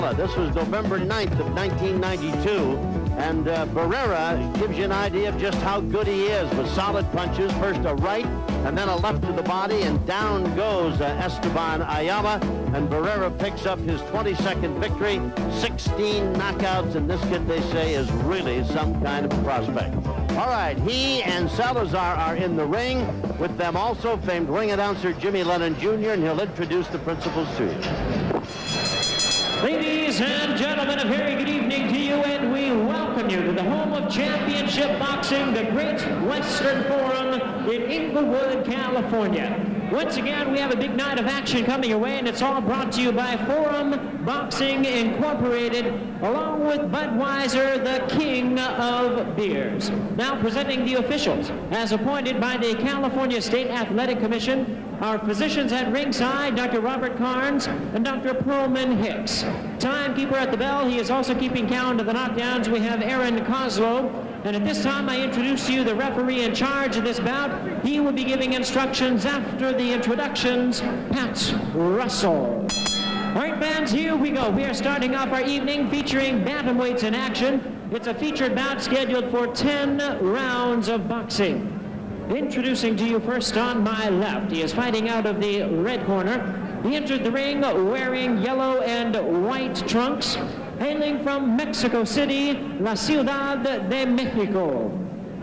This was November 9th of 1992, and Barrera gives you an idea of just how good he is with solid punches. First a right, and then a left to the body, and down goes Esteban Ayala, and Barrera picks up his 22nd victory, 16 knockouts, and this kid, they say, is really some kind of prospect. All right, he and Salazar are in the ring, with them also famed ring announcer Jimmy Lennon Jr., and he'll introduce the principals to you. Ladies and gentlemen, a very good evening to you, and we welcome you to the home of championship boxing, the Great Western Forum in Inglewood, California. Once again, we have a big night of action coming your way, and it's all brought to you by Forum Boxing Incorporated, along with Budweiser, the king of beers. Now presenting the officials, as appointed by the California State Athletic Commission, our physicians at ringside, Dr. Robert Carnes and Dr. Pearlman Hicks. Timekeeper at the bell, he is also keeping count of the knockdowns. We have Aaron Kozlow. And at this time, I introduce to you the referee in charge of this bout. He will be giving instructions after the introductions, Pat Russell. All right, fans, here we go. We are starting off our evening featuring bantamweights in action. It's a featured bout scheduled for 10 rounds of boxing. Introducing to you first on my left, he is fighting out of the red corner. He entered the ring wearing yellow and white trunks, hailing from Mexico City, La Ciudad de Mexico.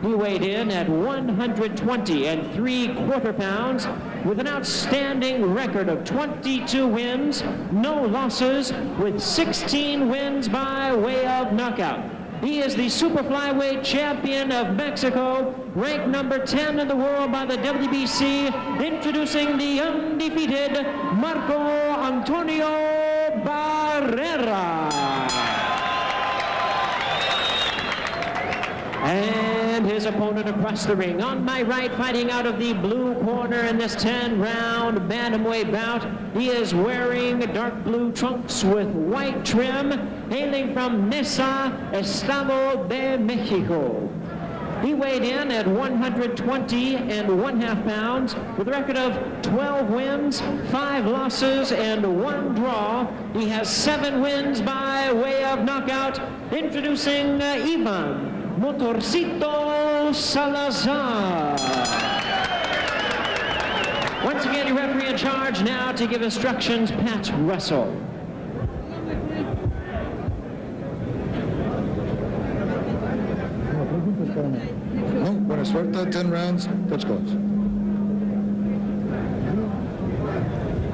He weighed in at 120 3/4 pounds with an outstanding record of 22 wins, no losses, with 16 wins by way of knockout. He is the Super Flyweight Champion of Mexico, ranked number 10 in the world by the WBC, introducing the undefeated Marco Antonio Barrera. And his opponent across the ring. On my right, fighting out of the blue corner in this 10-round bantamweight bout, he is wearing dark blue trunks with white trim, hailing from Nesa, Estado de Mexico. He weighed in at 120 1/2 pounds with a record of 12 wins, 5 losses, and 1 draw. He has 7 wins by way of knockout. Introducing Ivan Motorcito Salazar. Once again, your referee in charge now to give instructions, Pat Russell. Buena suerte, 10 rounds, touch gloves.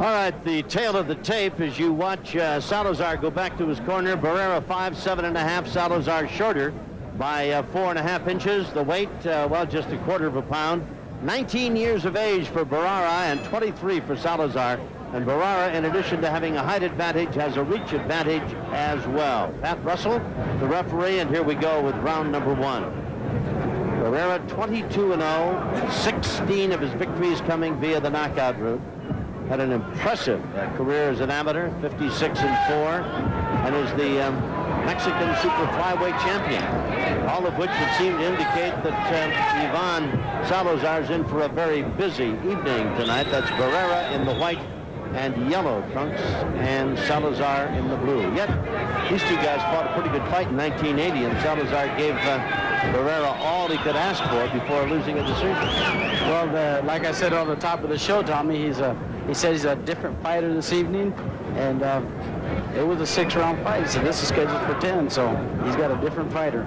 All right, the tail of the tape as you watch Salazar go back to his corner. Barrera 5'7.5", Salazar shorter by 4.5 inches. The weight, well, just 1/4 pound. 19 years of age for Barrera and 23 for Salazar. And Barrera, in addition to having a height advantage, has a reach advantage as well. Pat Russell, the referee, and here we go with round number 1. Barrera 22-0, 16 of his victories coming via the knockout route. Had an impressive career as an amateur, 56-4, and is the Mexican Super Flyweight Champion. All of which would seem to indicate that Ivan Salazar's in for a very busy evening tonight. That's Barrera in the white and yellow trunks, and Salazar in the blue. Yet, these two guys fought a pretty good fight in 1980, and Salazar gave Barrera all he could ask for before losing a decision. Well, like I said on the top of the show, Tommy, he said he's a different fighter this evening, and it was a 6-round fight. He said this is scheduled for 10, so he's got a different fighter.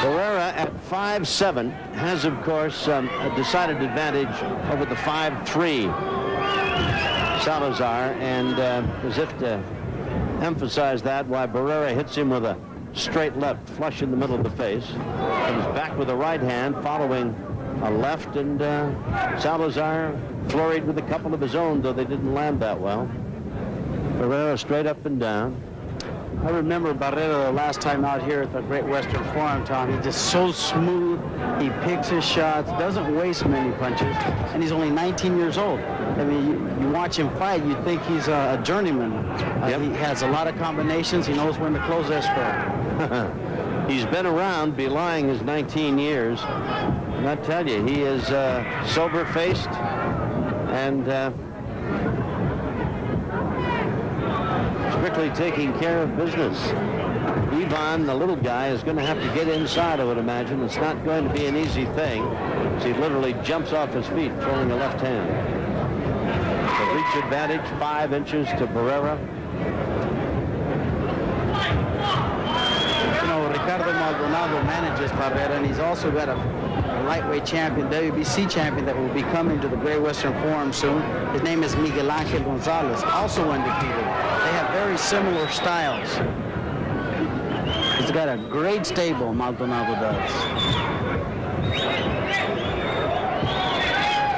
Barrera at 5'7" has, of course, a decided advantage over the 5'3" Salazar, and as if to emphasize that, why Barrera hits him with a straight left flush in the middle of the face. Comes back with a right hand following a left, and Salazar flurried with a couple of his own, though they didn't land that well. Barrera straight up and down. I remember Barrera the last time out here at the Great Western Forum, Tom. He's just so smooth. He picks his shots, doesn't waste many punches, and he's only 19 years old. I mean, you watch him fight, you think he's a journeyman. Yep. He has a lot of combinations. He knows when to close their square. He's been around, belying his 19 years. And I tell you, he is sober-faced and quickly taking care of business. Ivan, the little guy, is going to have to get inside, I would imagine. It's not going to be an easy thing. So he literally jumps off his feet, throwing a left hand. The reach advantage, 5 inches to Barrera. You know, Ricardo Maldonado manages Barrera, and he's also got a lightweight champion, WBC champion, that will be coming to the Great Western Forum soon. His name is Miguel Angel Gonzalez, also undefeated. They have very similar styles. He's got a great stable, Maldonado does.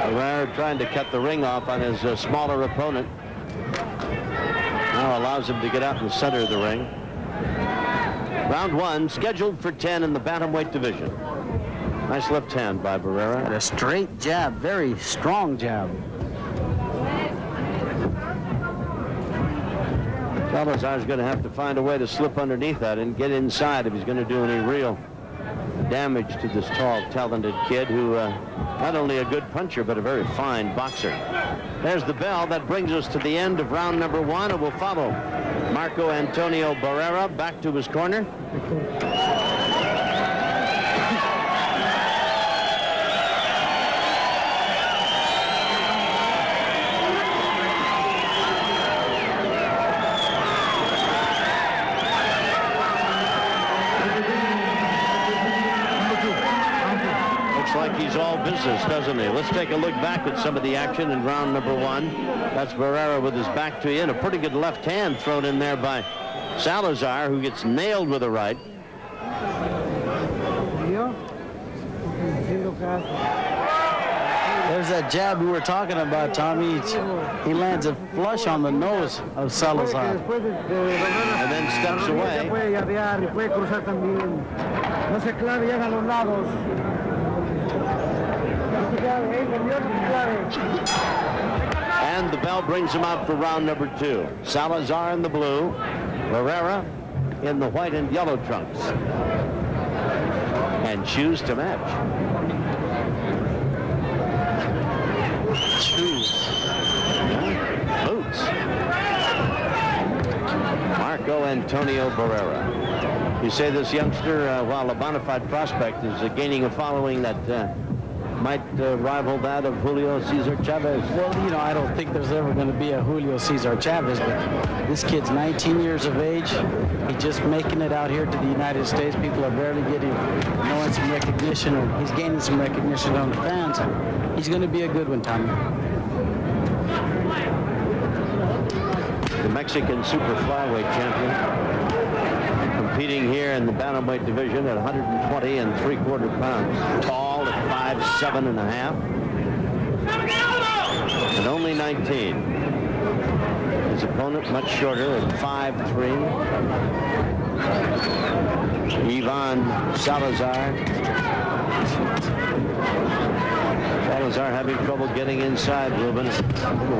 Barrera trying to cut the ring off on his smaller opponent. Now allows him to get out in the center of the ring. Round 1, scheduled for 10 in the bantamweight division. Nice left hand by Barrera. And a straight jab, very strong jab. Salazar's going to have to find a way to slip underneath that and get inside if he's going to do any real damage to this tall, talented kid who not only a good puncher, but a very fine boxer. There's the bell. That brings us to the end of round number 1. It will follow Marco Antonio Barrera back to his corner. Like he's all business, doesn't he? Let's take a look back at some of the action in round number 1. That's Barrera with his back to you, and a pretty good left hand thrown in there by Salazar, who gets nailed with a right. There's that jab we were talking about, Tommy. He lands a flush on the nose of Salazar. And then steps away. And the bell brings him out for round number 2. Salazar in the blue, Barrera in the white and yellow trunks. And shoes to match. Shoes. Boots. Marco Antonio Barrera. You say this youngster, while a bona fide prospect, is gaining a following that might rival that of Julio Cesar Chavez. Well, you know, I don't think there's ever going to be a Julio Cesar Chavez, but this kid's 19 years of age. He's just making it out here to the United States. People are barely knowing some recognition, or he's gaining some recognition on the fans. He's going to be a good one, Tommy. The Mexican Super Flyweight Champion, competing here in the bantamweight division at 120 3/4 pounds. Tall at 5'7.5", and only 19. His opponent much shorter at 5'3". Ivan Salazar. Salazar having trouble getting inside, Ruben.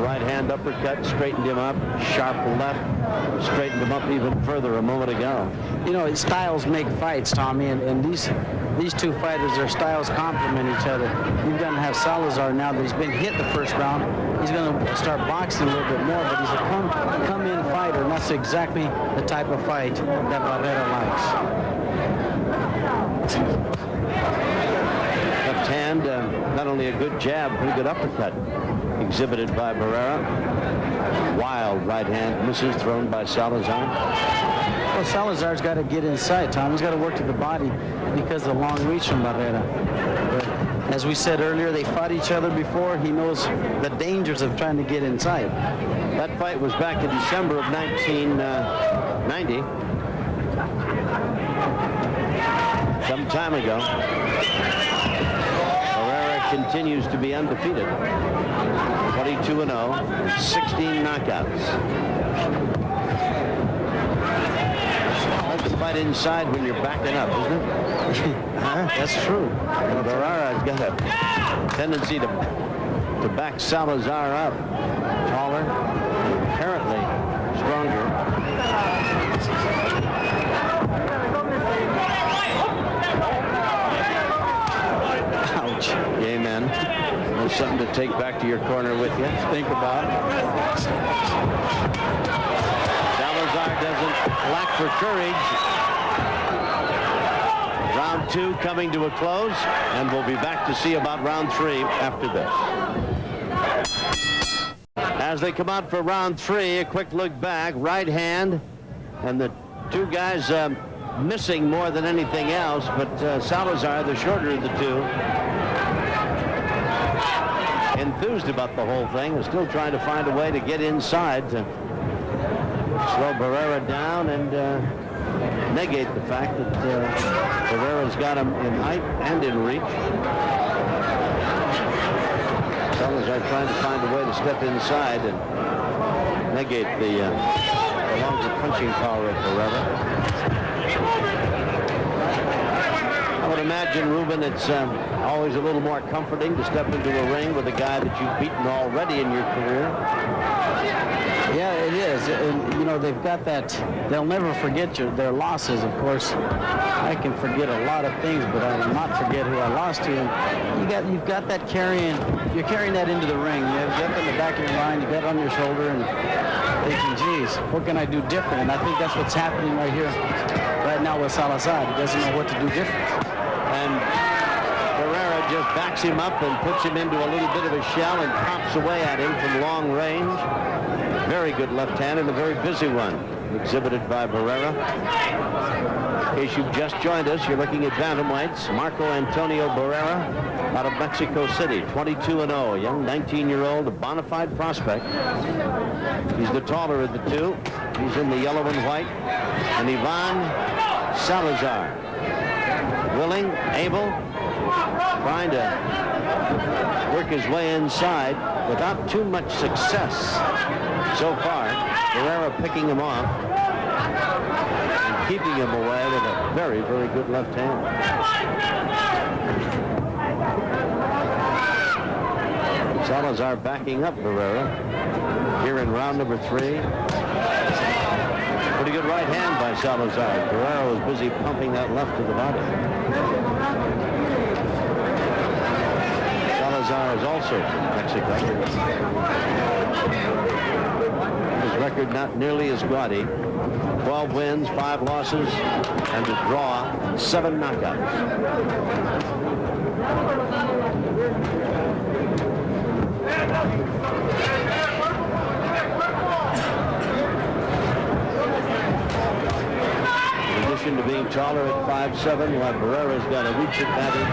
Right hand uppercut straightened him up. Sharp left straightened him up even further a moment ago. You know, styles make fights, Tommy, and these two fighters, their styles complement each other. You're going to have Salazar now that he's been hit the first round. He's going to start boxing a little bit more, but he's a come-in fighter, and that's exactly the type of fight that Barrera likes. Left hand, not only a good jab, pretty good uppercut exhibited by Barrera. Wild right hand misses thrown by Salazar. Well, Salazar's got to get inside, Tom. He's got to work to the body because of the long reach from Barrera. But as we said earlier, they fought each other before. He knows the dangers of trying to get inside. That fight was back in December of 1990. Some time ago. Barrera continues to be undefeated. 22-0, 16 knockouts. To fight inside when you're backing up, isn't it? That's true. Barrera's got a tendency to back Salazar up. Taller, apparently stronger. Ouch. Amen. There's something to take back to your corner with you. Think about it. Salazar Salazar doesn't lack for courage. Round 2 coming to a close, and we'll be back to see about round 3 after this. As they come out for round 3, a quick look back, right hand, and the two guys missing more than anything else, but Salazar, the shorter of the two, enthused about the whole thing, and still trying to find a way to get inside to slow Barrera down and negate the fact that Barrera's got him in height and in reach. Salazar trying to find a way to step inside and negate the longer punching power of Barrera. I would imagine, Ruben, it's always a little more comforting to step into a ring with a guy that you've beaten already in your career. Yeah, it is. And, you know, they've got that. They'll never forget their losses, of course. I can forget a lot of things, but I will not forget who I lost to. And you've got that carrying. You're carrying that into the ring. You've got that in the back of your mind. You've got it on your shoulder, and thinking, geez, what can I do different? And I think that's what's happening right here, right now with Salazar. He doesn't know what to do different. And Barrera just backs him up and puts him into a little bit of a shell and pops away at him from long range. Very good left hand and a very busy one exhibited by Barrera. In case you've just joined us, you're looking at bantamweights. Marco Antonio Barrera out of Mexico City, 22-0, a young 19-year-old, a bona fide prospect. He's the taller of the two. He's in the yellow and white. And Ivan Salazar, willing, able, trying to work his way inside without too much success so far. Barrera picking him off and keeping him away with a very, very good left hand. Salazar backing up Barrera here in round number 3. Pretty good right hand by Salazar. Barrera was busy pumping that left to the body. Salazar is also from Mexico. His record not nearly as gaudy. 12 wins, 5 losses, and a draw, 7 knockouts. In addition to being taller at 5'7", while Barrera's got a reach advantage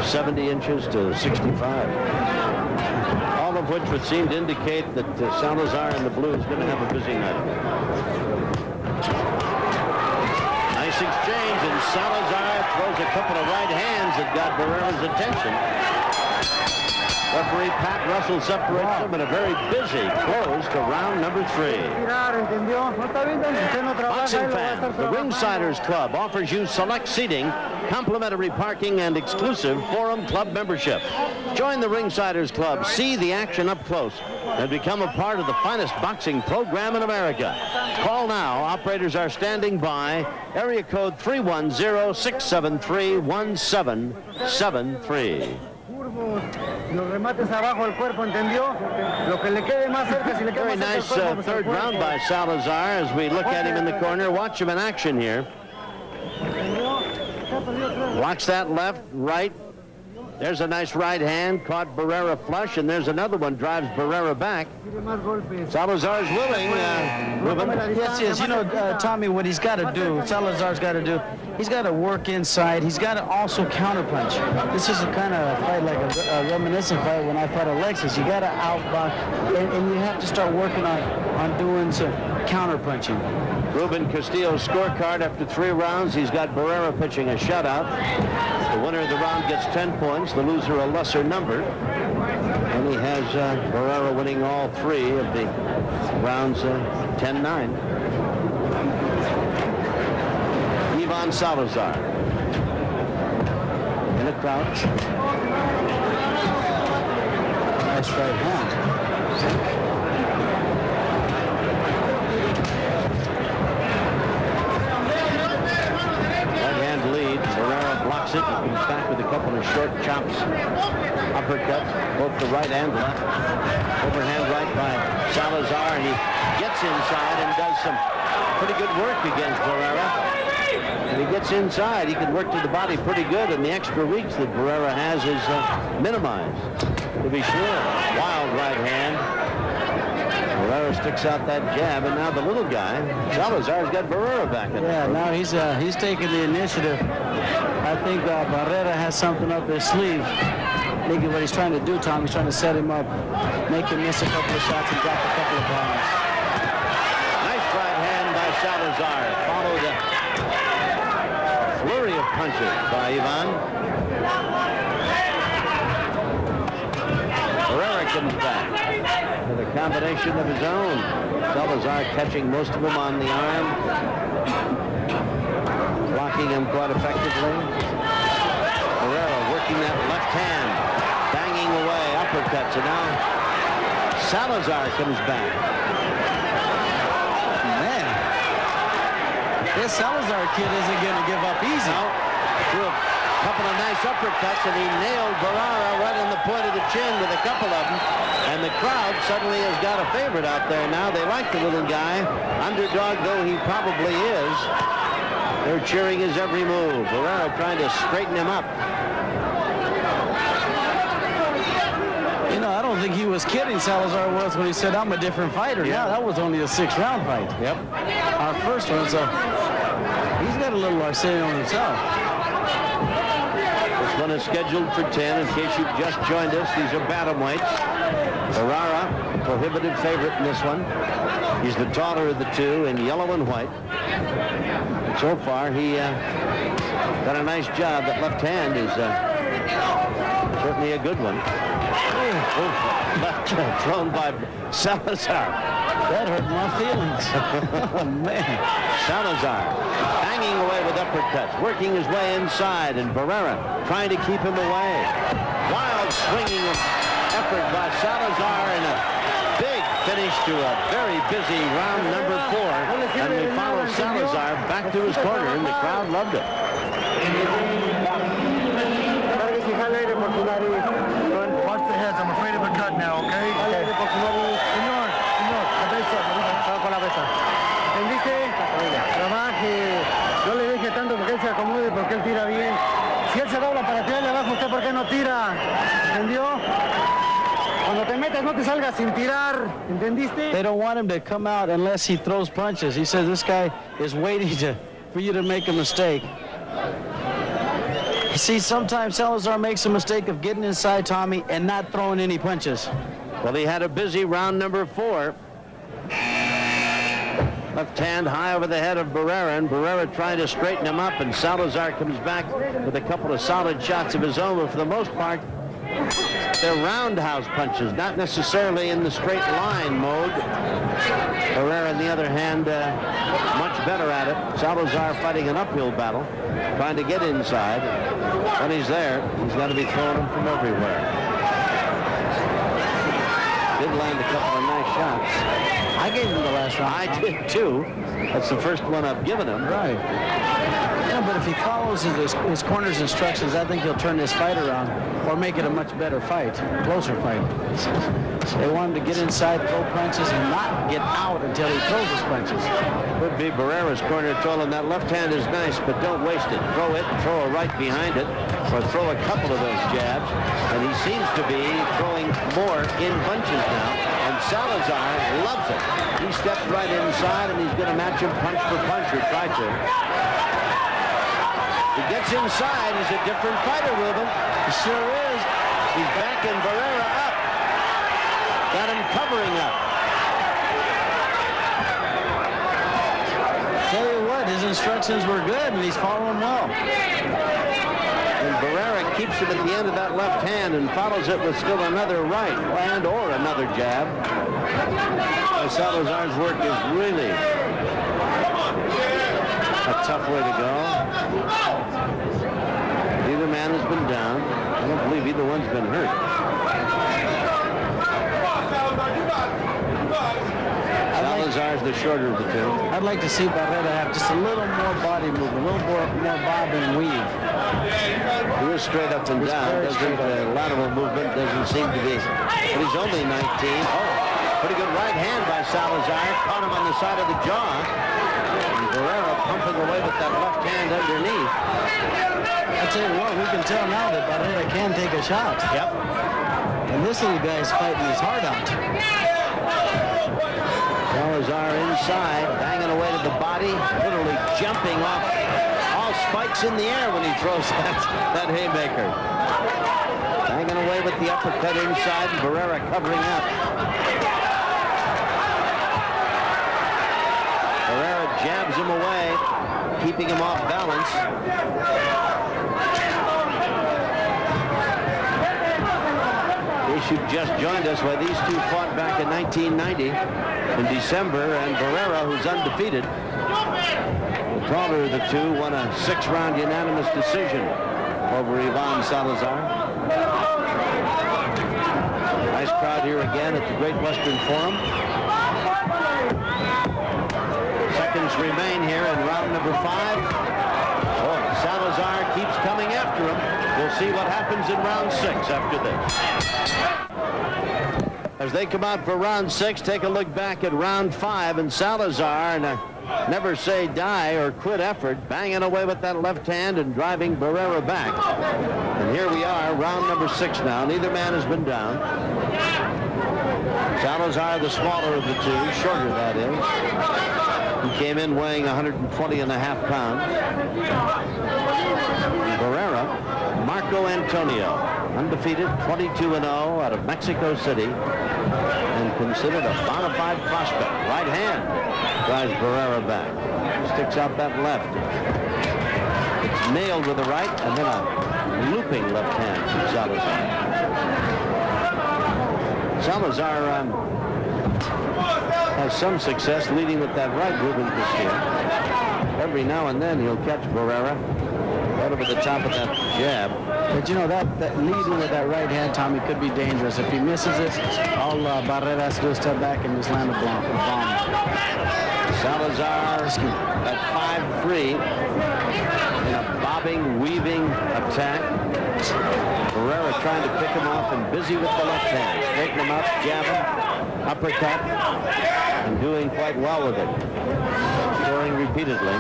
70 inches to 65. All of which would seem to indicate that Salazar and the blue is going to have a busy night. Nice exchange, and Salazar throws a couple of right hands that got Barrera's attention. Referee Pat Russell separates them in a very busy close to round number 3. Boxing fans, the Ringsiders Club offers you select seating, complimentary parking, and exclusive Forum Club membership. Join the Ringsiders Club, see the action up close, and become a part of the finest boxing program in America. Call now. Operators are standing by. Area code 310-673-1773. Very nice third round by Salazar as we look at him in the corner. Watch him in action here. Watch that left, right. There's a nice right hand, caught Barrera flush, and there's another one, drives Barrera back. Salazar's willing, Ruben. Yes. You know, Tommy, what he's got to do, Salazar's got to do, he's got to work inside. He's got to also counterpunch. This is a kind of fight like a reminiscent fight when I fought Alexis. You got to outbox, and you have to start working on doing some counterpunching. Ruben Castillo's scorecard after 3 rounds. He's got Barrera pitching a shutout. The winner of the round gets 10 points, the loser a lesser number. And he has Barrera winning all 3 of the rounds 10-9. Ivan Salazar in a crouch. Nice right hand. It comes back with a couple of short chops, uppercuts, both the right and left. Overhand right by Salazar, and he gets inside and does some pretty good work against Barrera. When he gets inside, he can work to the body pretty good, and the extra reach that Barrera has is minimized, to be sure. Wild right hand. Barrera sticks out that jab, and now the little guy, Salazar's got Barrera back in. Yeah, now he's taking the initiative. I think Barrera has something up his sleeve. I think what he's trying to do, Tom, he's trying to set him up, make him miss a couple of shots and drop a couple of bombs. Nice right hand by Salazar. Followed a flurry of punches by Ivan. Barrera comes back with a combination of his own. Salazar catching most of them on the arm, blocking him quite effectively. Barrera working that left hand, banging away, uppercuts, and now Salazar comes back. Man, this Salazar kid isn't going to give up easy. Now, threw a couple of nice uppercuts, and he nailed Barrera right in the point of the chin with a couple of them. And the crowd suddenly has got a favorite out there now. They like the little guy. Underdog though he probably is, they're cheering his every move. Barrera trying to straighten him up. You know, I don't think he was kidding, Salazar was, when he said, I'm a different fighter. Yeah, that was only a 6-round fight. Yep. Our first one, so he's got a little arsenal himself. This one is scheduled for 10. In case you've just joined us, these are bantamweights. Barrera, prohibited favorite in this one. He's the taller of the two in yellow and white. So far, he done a nice job. That left hand is certainly a good one. Left thrown by Salazar. That hurt my feelings. Oh, man. Salazar hanging away with uppercuts, working his way inside, and Barrera trying to keep him away. Wild swinging effort by Salazar and a big finish to a very busy round number 4. And we follow Salazar back to his corner, and the crowd loved it. Watch the heads. I'm afraid of a cut now, okay? Señor, ¿entendiste? Trabaje. No le deje tanto porque él se acomode, porque él tira bien. Si él se dobla para tirarle abajo, ¿usted por qué no tira? ¿Entendió? Cuando te metas, no te salgas sin tirar. ¿Entendiste? They don't want him to come out unless he throws punches. He says this guy is waiting for you to make a mistake. You see, sometimes Salazar makes a mistake of getting inside Tommy and not throwing any punches. Well, he had a busy round number 4. Left hand high over the head of Barrera, and Barrera trying to straighten him up, and Salazar comes back with a couple of solid shots of his own, but for the most part, they're roundhouse punches, not necessarily in the straight line mode. Barrera, on the other hand, much better at it. Salazar fighting an uphill battle, trying to get inside. When he's there, he's got to be throwing them from everywhere. Did land a couple of nice shots. I gave him the last round. I did too. That's the first one I've given him. Right. Yeah, but if he follows his corner's instructions, I think he'll turn this fight around or make it a much better fight, closer fight. They want him to get inside, throw punches, and not get out until he throws his punches. Could be Barrera's corner told him that left hand is nice, but don't waste it. Throw it, throw a right behind it, or throw a couple of those jabs. And he seems to be throwing more in punches now. And Salazar loves it. He steps right inside, and he's going to match him punch for punch, or try to. He gets inside. He's a different fighter, Ruben. He sure is. He's backing Barrera up. Got him covering up. Tell you what, his instructions were good, and he's following well. And Barrera keeps him at the end of that left hand and follows it with still another right and or another jab. Salazar's work is really a tough way to go. Neither man has been down. I don't believe either one's been hurt. Salazar's the shorter of the two. I'd like to see Barrera have just a little more body movement, a little more bob and weave. He was straight up and down. Lateral movement doesn't seem to be. But he's only 19. Oh, Pretty good right hand by Salazar. Caught him on the side of the jaw. And Barrera pumping away with that left hand underneath. I tell you what, we can tell now that Barrera can take a shot. Yep. And this little guy's fighting his heart out. Salazar inside, banging away to the body, literally jumping off all spikes in the air when he throws that haymaker. Banging away with the uppercut inside, and Barrera covering up. Barrera jabs him away, keeping him off balance. In case you've just joined us, why these two fought back in 1990 in December, and Barrera, who's undefeated, the taller of the two, won a 6-round unanimous decision over Ivan Salazar. Nice crowd here again at the Great Western Forum. Seconds remain here in round number 5. Oh, Salazar keeps coming after him. We'll see what happens in round 6 after this. As they come out for round 6, take a look back at round 5, and Salazar, in a never say die or quit effort, banging away with that left hand and driving Barrera back. And here we are, round number 6 now. Neither man has been down. Salazar, the smaller of the two, shorter that is. He came in weighing 120.5 pounds. Barrera, Marco Antonio, undefeated, 22-0 out of Mexico City, and considered a bona fide prospect. Right hand drives Barrera back. Sticks out that left. It's nailed with the right, and then a looping left hand from Salazar. Salazar has some success leading with that right, Ruben Castillo. Every now and then he'll catch Barrera right over the top of that jab. But you know, that leading with that right hand, Tommy, could be dangerous. If he misses it, all Barrera has to do is step back and just land a bomb. Salazar at 5'3", in a bobbing, weaving attack. Barrera trying to pick him off and busy with the left hand. Straighten him up, jab him, uppercut, and doing quite well with it. Scoring repeatedly.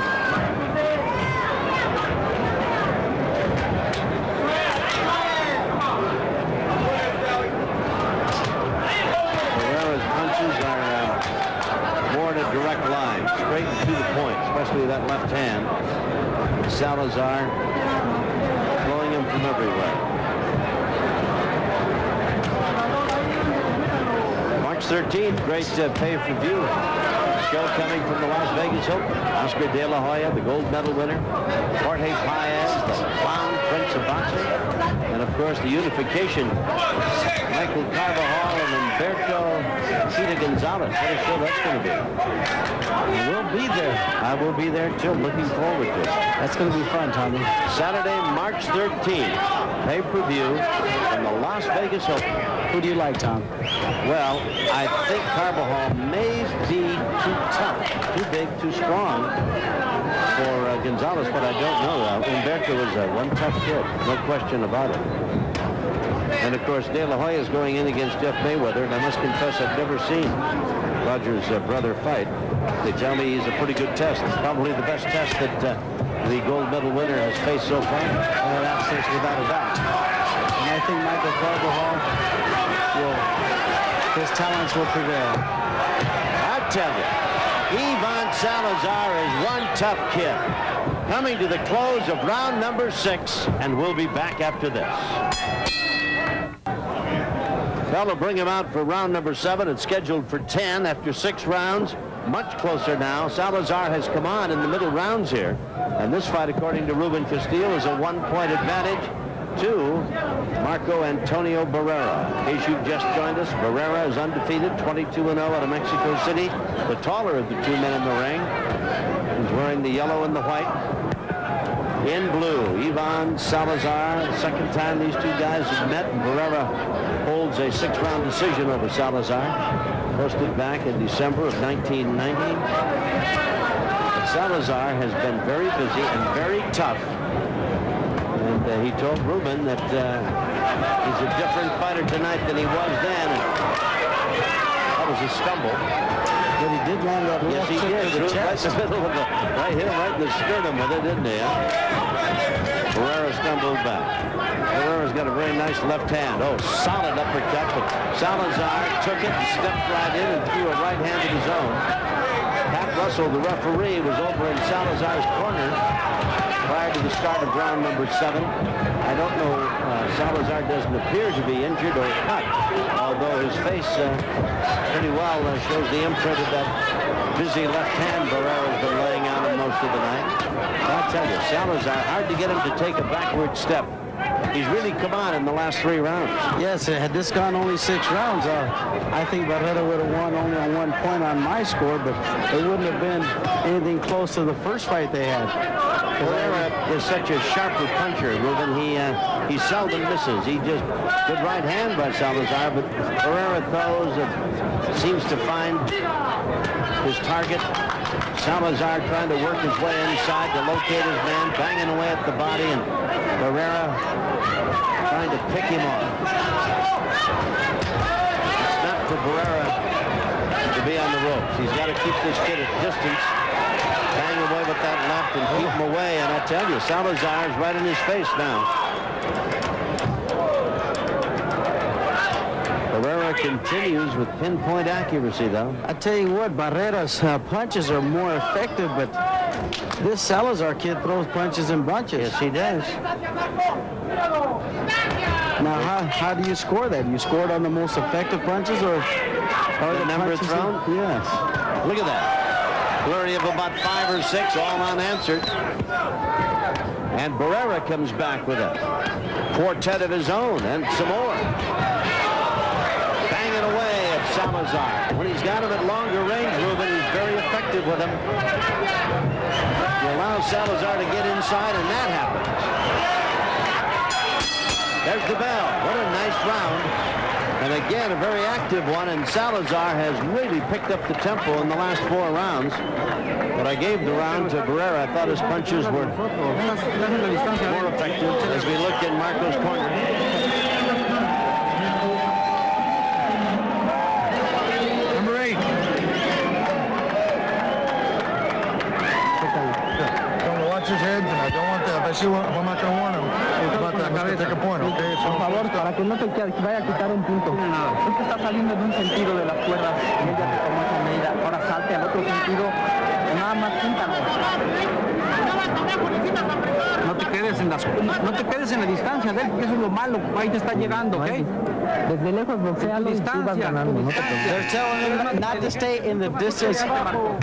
Direct line, straight and to the point, especially that left hand. Salazar blowing him from everywhere. March 13th, great pay-per-view show coming from the Las Vegas Open. Oscar De La Hoya, the gold medal winner. Jorge Paez, the clown prince of boxing. And of course the unification. Michael Carvajal and Humberto Cita Gonzalez. What a show that's going to be. We'll be there. I will be there too. Looking forward to it. That's going to be fun, Tommy. Saturday, March 13th. Pay-per-view from the Las Vegas Open. Who do you like, Tom? Well, I think Carvajal may be too tough, too big, too strong for Gonzalez, but I don't know. Humberto is one tough kid, no question about it. And of course, De La Hoya is going in against Jeff Mayweather, and I must confess I've never seen Roger's brother fight. They tell me he's a pretty good test. It's probably the best test that the gold medal winner has faced so far. That's without a doubt. And I think Michael Carvajal his talents will prevail. I tell you, Ivan Salazar is one tough kid. Coming to the close of round number 6, and we'll be back after this. They'll bring him out for round number 7. It's scheduled for 10 after 6 rounds. Much closer now. Salazar has come on in the middle rounds here. And this fight, according to Ruben Castillo, is a 1-point advantage to Marco Antonio Barrera. In case you've just joined us, Barrera is undefeated, 22-0 out of Mexico City. The taller of the two men in the ring. He's wearing the yellow and the white. In blue, Ivan Salazar. The second time these two guys have met, and Barrera holds a 6-round decision over Salazar. Posted back in December of 1990. But Salazar has been very busy and very tough. And he told Ruben that he's a different fighter tonight than he was then. And that was was a stumble. But he did land that Yes, left he hook did. to the Right chest. in the middle of the, hit him right in the sternum with it, didn't he? Barrera stumbled back. Barrera's got a very nice left hand. Oh, solid uppercut, but Salazar took it and stepped right in and threw a right hand of his own. Pat Russell, the referee, was over in Salazar's corner prior to the start of round number 7. I don't know, Salazar doesn't appear to be injured or cut, although his face pretty well shows the imprint of that busy left hand Barrera's been laying on him most of the night. I'll tell you, Salazar, hard to get him to take a backward step. He's really come on in the last 3 rounds. Yes, had this gone only 6 rounds, I think Barrera would have won only on 1 point on my score, but it wouldn't have been anything close to the first fight they had. Barrera is such a sharper puncher, Ruben. He seldom misses. He just good right hand by Salazar, but Barrera throws and seems to find his target. Salazar trying to work his way inside to locate his man, banging away at the body, and Barrera trying to pick him off. It's not for Barrera to be on the ropes. He's got to keep this kid at distance, bang away with that left and keep him away. And I tell you, Salazar's right in his face now. Barrera continues with pinpoint accuracy, though. I tell you what, Barrera's punches are more effective, but this Salazar kid throws punches in bunches. Yes, he does. Now, how do you score that? You score it on the most effective punches or The number punches thrown? Yes. Look at that. Flurry of about 5 or 6, all unanswered. And Barrera comes back with a quartet of his own and some more. Banging away at Salazar. When he's got him at longer range, Ruben, he's very effective with him. He allows Salazar to get inside, and that happens. There's the bell. What a nice round. And again, a very active one, and Salazar has really picked up the tempo in the last 4 rounds. But I gave the round to Barrera. I thought his punches were more effective as we look in Marco's corner. Number 8. Don't watch his heads, and I don't want that. If I see one, I'm not going to warn him. About that, I'm going to take a point, okay? Por favor, para que no te vaya a quitar un punto. Es que está saliendo de un sentido de las cuerdas y ella te tomó esa medida. Ahora salte al otro sentido. Nada más píntalo. No te quedes en la distancia de él, porque eso es lo malo. Ahí te está llegando, ¿ok? Desde lejos boxealo y tú vas ganando. No te preocupes. They're telling him not to stay in the distance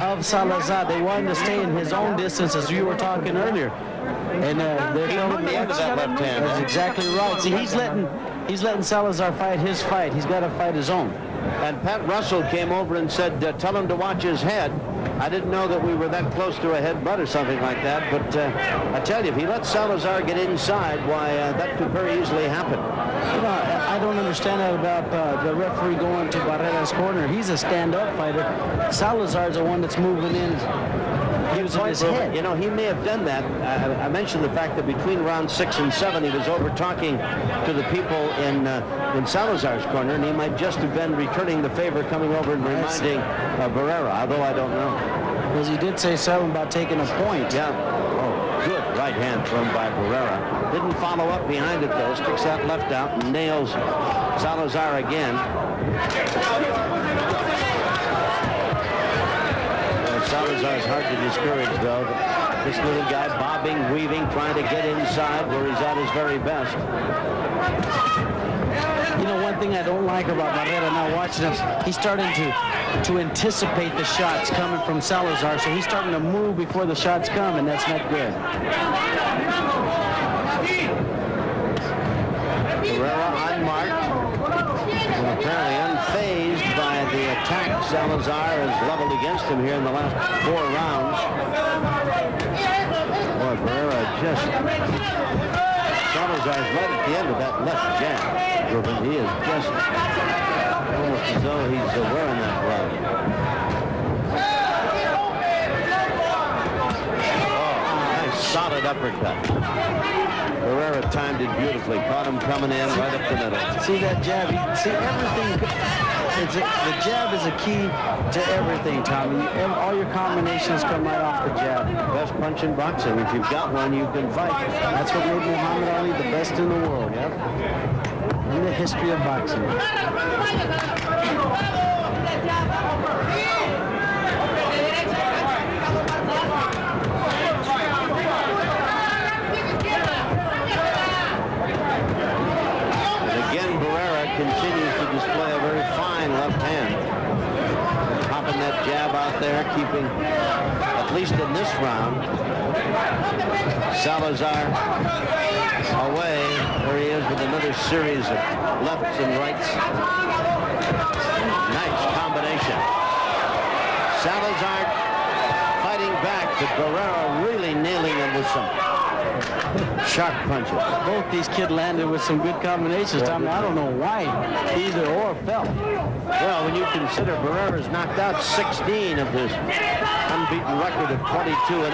of Salazar. They want him to stay in his own distance, as you were talking earlier. And they're telling him the end of that left hand. That's exactly right. See, he's letting Salazar fight his fight. He's got to fight his own. And Pat Russell came over and said, tell him to watch his head. I didn't know that we were that close to a headbutt or something like that, but I tell you, if he lets Salazar get inside, why, that could very easily happen. You know, I don't understand that about the referee going to Barrera's corner. He's a stand-up fighter. Salazar's the one that's moving in. Using his head. You know, he may have done that. I mentioned the fact that between rounds 6 and 7, he was over talking to the people in Salazar's corner, and he might just have been returning the favor, coming over and reminding Barrera, although I don't know. Because he did say something about taking a point. Yeah. Oh, good right hand thrown by Barrera. Didn't follow up behind it, though. Sticks that left out and nails Salazar again. Salazar's hard to discourage, though. This little guy bobbing, weaving, trying to get inside where he's at his very best. You know, one thing I don't like about Barrera now watching him, he's starting to anticipate the shots coming from Salazar, so he's starting to move before the shots come, and that's not good. Barrera unmarked, and apparently unfazed by the attack Salazar has leveled against him here in the last 4 rounds. Boy, Barrera just... Salazar's right at the end of that left jab. Ruben, he is just almost as though he's wearing that glove. Oh, nice solid uppercut. Barrera timed it beautifully. Caught him coming in right up the middle. See that jab? See everything. The jab is a key to everything, Tommy. All your combinations come right off the jab. Best punch in boxing. If you've got one, you can fight. That's what made Muhammad Ali the best in the world. Yep. In the history of boxing. Again, Barrera continues to display a very fine left hand. Popping that jab out there, keeping, at least in this round, Salazar away. There he is with another series of lefts and rights. Nice combination. Salazar fighting back, but Barrera really nailing him with some sharp punches. Both these kids landed with some good combinations, Tommy. I don't know why either or fell. Well, when you consider Barrera's knocked out 16 of his unbeaten record of 22-0,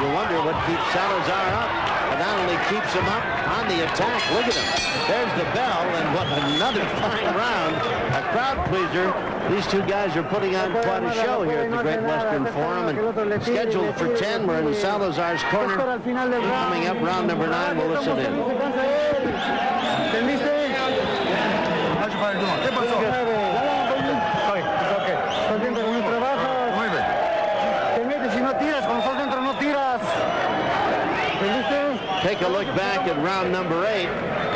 you wonder what keeps Salazar up. It not only keeps him up on the attack. Look at him. There's the bell, and what another fine round. A crowd pleaser. These two guys are putting on quite a show here at the Great Western Forum, and scheduled for 10. We're in Salazar's corner. Coming up, round number 9. We'll listen in. Take a look back at round number 8.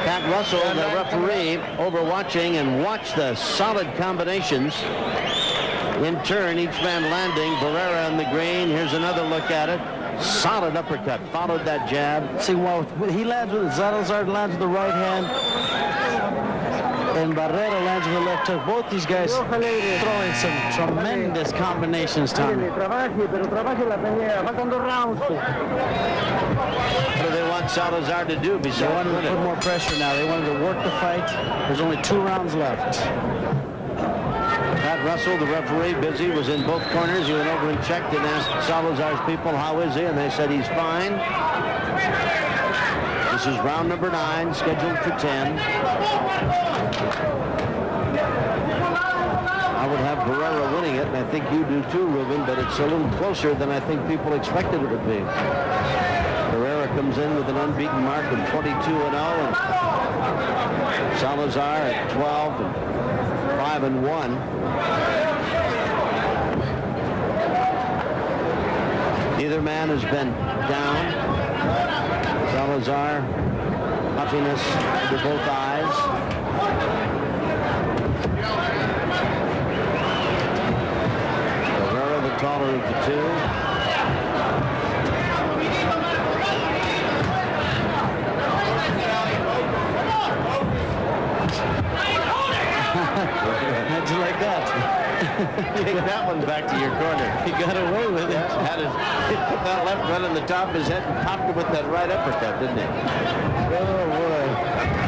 Pat Russell, the referee, overwatching, and watch the solid combinations. In turn, each man landing. Barrera in the green. Here's another look at it. Solid uppercut. Followed that jab. See, well, he lands with Salazar lands with the right hand, and Barrera lands with the left hook. Both these guys throwing some tremendous combinations, Tommy. What do they want Salazar to do They besides wanted win to put it? more pressure now. They wanted to work the fight. There's only 2 rounds left. Pat Russell, the referee, busy, was in both corners. He went over and checked and asked Salazar's people, how is he? And they said he's fine. This is round number 9, scheduled for 10. I would have Barrera winning it, and I think you do too, Ruben, but it's a little closer than I think people expected it would be. Barrera comes in with an unbeaten mark of 22-0, and Salazar at 12 and 5-1. Neither man has been down. Salazar, puffiness to both eyes. Barrera, the taller of the two. How'd you like that? Take that one back to your corner. He got away with it. He put that left right on the top of his head and popped it with that right uppercut, didn't he? Oh, boy.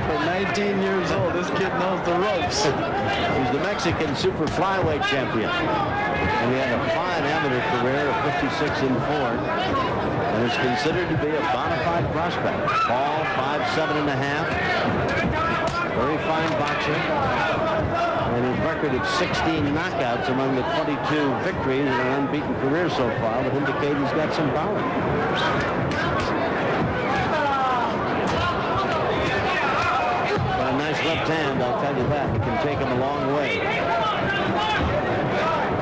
For 19 years old, this kid knows the ropes. He's the Mexican Super Flyweight Champion. And he had a fine amateur career of 56-4. And is considered to be a bona fide prospect. Ball 5'7½". Very fine boxer. And his record of 16 knockouts among the 22 victories in an unbeaten career so far would indicate he's got some power. Got a nice left hand, I'll tell you that. It can take him a long way.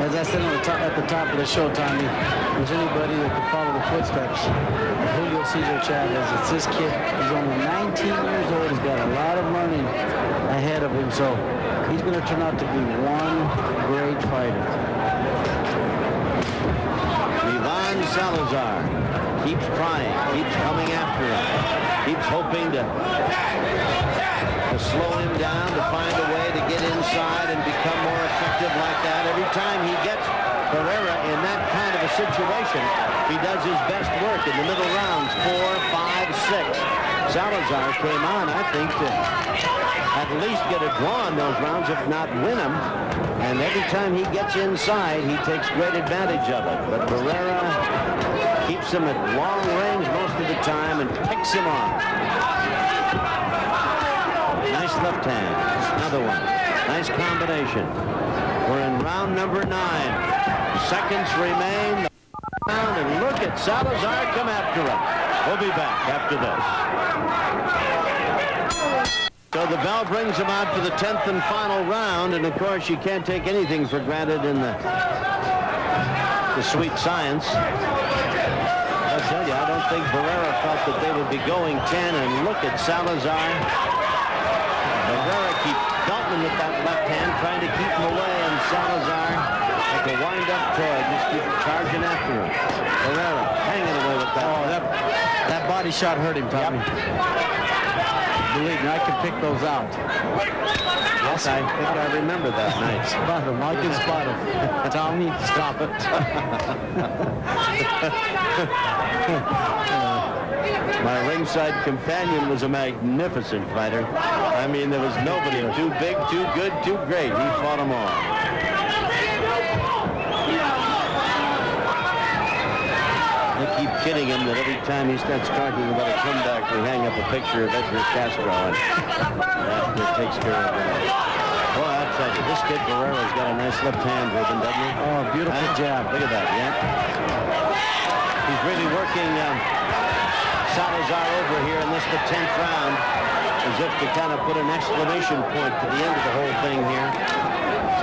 As I said at the top of the show, Tommy, if there's anybody that can follow the footsteps of Julio Cesar Chavez, it's this kid. He's only 19 years old. He's got a lot of learning ahead of him, so he's going to turn out to be one great fighter. Ivan Salazar keeps trying, keeps coming after him, keeps hoping to slow him down, to find a way to get inside and become more effective like that. Every time he gets Barrera in that kind of a situation, he does his best work in the middle rounds, 4, 5, 6. Salazar came on, I think, to at least get a draw in those rounds, if not win them. And every time he gets inside, he takes great advantage of it. But Barrera keeps him at long range most of the time and picks him off. left hand. Another one. Nice combination. We're in round number 9. Seconds remain. And look at Salazar come after him. We'll be back after this. So the bell brings him out for the 10th and final round, and of course you can't take anything for granted in the sweet science. I'll tell you, I don't think Barrera felt that they would be going 10, and look at Salazar. Barrera keeps belting with that left hand, trying to keep him away, and Salazar, like a wind-up toy, just keeps charging after him. Barrera hanging away with that. Oh, that body shot hurt him, Tommy. Yep. Believe me, I can pick those out. Yes, I think I remember that night. Spot him. I can spot him. Tommy, stop it. My ringside companion was a magnificent fighter. I mean, there was nobody too big, too good, too great. He fought them all. They keep kidding him that every time he starts talking about a comeback, we hang up a picture of Edgar Castro, and after it takes care of it. Boy, I'll tell you, this kid Barrera's got a nice left hand, Ruben, doesn't he? Oh, beautiful jab. Look at that, yeah. He's really working Salazar over here in this, the 10th round, as if to kind of put an exclamation point to the end of the whole thing here.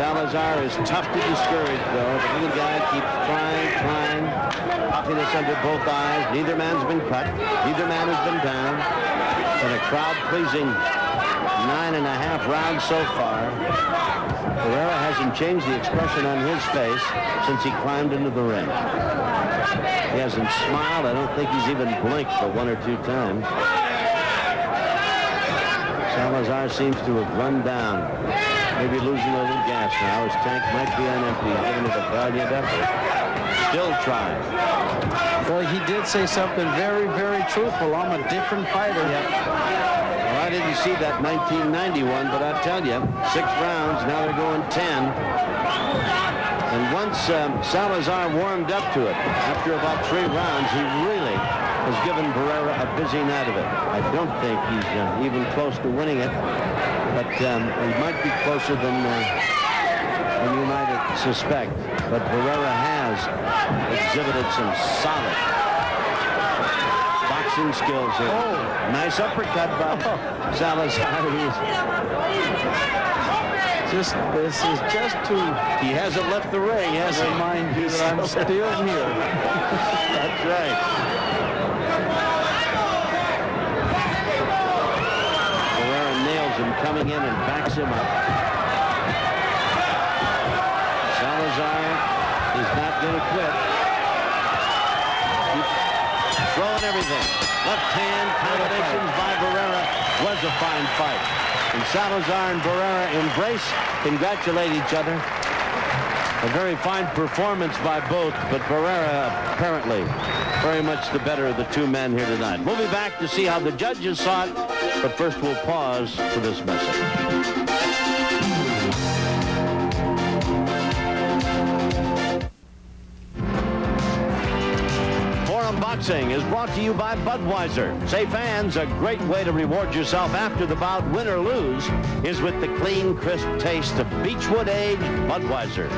Salazar is tough to discourage, though. The little guy keeps trying. Puffiness under both eyes. Neither man's been cut. Neither man has been down. And a crowd-pleasing 9.5 rounds so far. Barrera hasn't changed the expression on his face since he climbed into the ring. He hasn't smiled. I don't think he's even blinked for 1 or 2 times. Salazar seems to have run down. Maybe losing a little gas now. His tank might be on empty. He's giving it a valiant effort. Still trying. Well, he did say something very, very truthful. I'm a different fighter. Yep. Well, I didn't see that 1991, but I tell you, 6 rounds, now they're going 10. And once Salazar warmed up to it, after about 3 rounds, he really has given Barrera a busy night of it. I don't think he's even close to winning it, but he might be closer than you might suspect. But Barrera has exhibited some solid boxing skills here. Oh, nice uppercut by Salazar. This is just to... He hasn't left the ring, has he? Remind you that I'm still here. That's right. Barrera nails him coming in and backs him up. Salazar is not going to quit. Keeps throwing everything. Left hand combinations by Barrera. Was a fine fight. And Salazar and Barrera embrace, congratulate each other. A very fine performance by both, but Barrera apparently very much the better of the 2 men here tonight. We'll be back to see how the judges saw it, but first we'll pause for this message. Boxing is brought to you by Budweiser. Say fans, a great way to reward yourself after the bout, win or lose, is with the clean, crisp taste of Beechwood-aged Budweiser.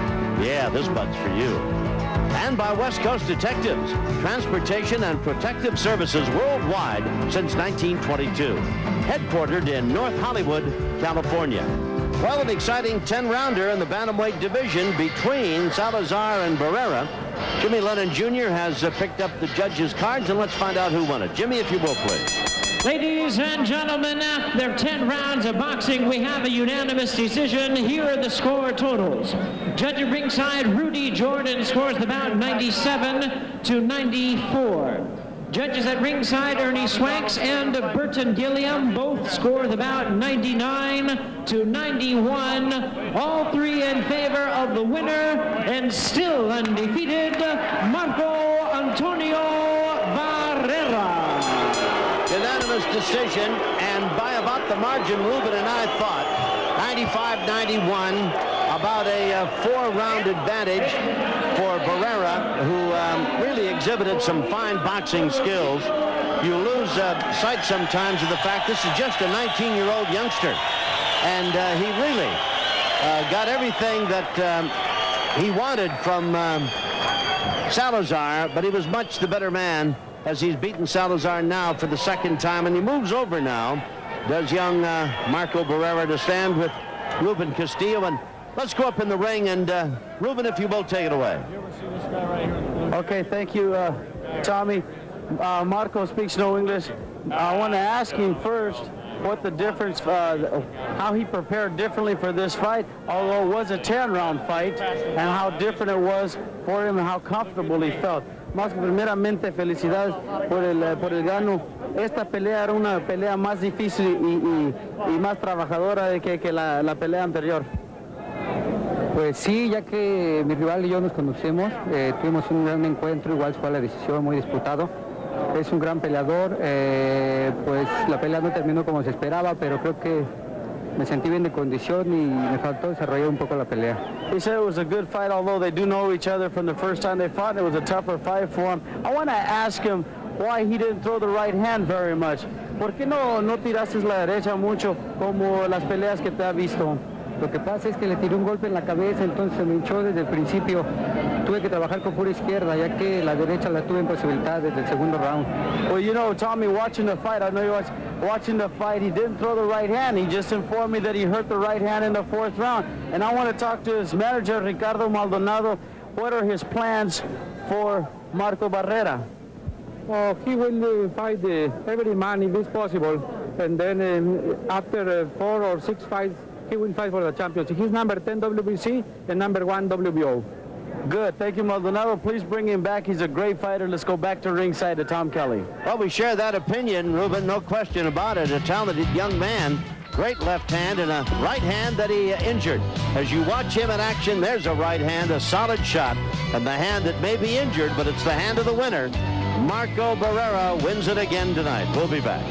Yeah, this Bud's for you. And by West Coast Detectives, transportation and protective services worldwide since 1922. Headquartered in North Hollywood, California. Well, an exciting 10-rounder in the bantamweight division between Salazar and Barrera. Jimmy Lennon Jr. has picked up the judges' cards, and let's find out who won it. Jimmy, if you will, please. Ladies and gentlemen, after 10 rounds of boxing, we have a unanimous decision. Here are the score totals. Judge at ringside, Rudy Jordan, scores the bout 97-94. Judges at ringside, Ernie Swanks and Burton Gilliam, both score the bout 99-91. All 3 in favor of the winner and still undefeated, Marco Antonio Barrera. Unanimous decision, and by about the margin Ruben and I thought, 95-91, about a 4-round advantage for Barrera. who really exhibited some fine boxing skills. You lose sight sometimes of the fact this is just a 19-year-old youngster. And he really got everything that he wanted from Salazar, but he was much the better man as he's beaten Salazar now for the second time. And he moves over now, does young Marco Barrera, to stand with Ruben Castillo. And let's go up in the ring, and Ruben, if you will, take it away. Okay, thank you, Tommy. Marco speaks no English. I want to ask him first what the difference, how he prepared differently for this fight, although it was a 10-round fight, and how different it was for him and how comfortable he felt. Más que primeramente, felicidades por el gano. Esta pelea era una pelea más difícil y más trabajadora que la pelea anterior. Pues sí, ya que mi rival y yo nos conocemos, tuvimos un gran encuentro, igual fue la decisión, muy disputado. Es un gran peleador, pues la pelea no terminó como se esperaba, pero creo que me sentí bien de condición y me faltó desarrollar un poco la pelea. He said it was a good fight, although they do know each other from the first time they fought. It was a tougher fight for him. I want to ask him why he didn't throw the right hand very much. ¿Por qué no tiraste la derecha mucho como las peleas que te ha visto? Lo que pasa es que le tiré un golpe en la cabeza, entonces se me hinchó desde el principio. Tuve que trabajar con pura izquierda, ya que la derecha la tuve en posibilidad desde el segundo round. Well, you know, Tommy, watching the fight, I know you watching the fight, he didn't throw the right hand. He just informed me that he hurt the right hand in the 4th round. And I want to talk to his manager, Ricardo Maldonado. What are his plans for Marco Barrera? Well, he will fight every man if it's possible, and then after 4 or 6 fights, he will fight for the championship. He's number 10 WBC and number 1 WBO. Good. Thank you, Maldonado. Please bring him back. He's a great fighter. Let's go back to ringside to Tom Kelly. Well, we share that opinion, Ruben, no question about it. A talented young man, great left hand and a right hand that he injured. As you watch him in action, there's a right hand, a solid shot, and the hand that may be injured, but it's the hand of the winner. Marco Barrera wins it again tonight. We'll be back.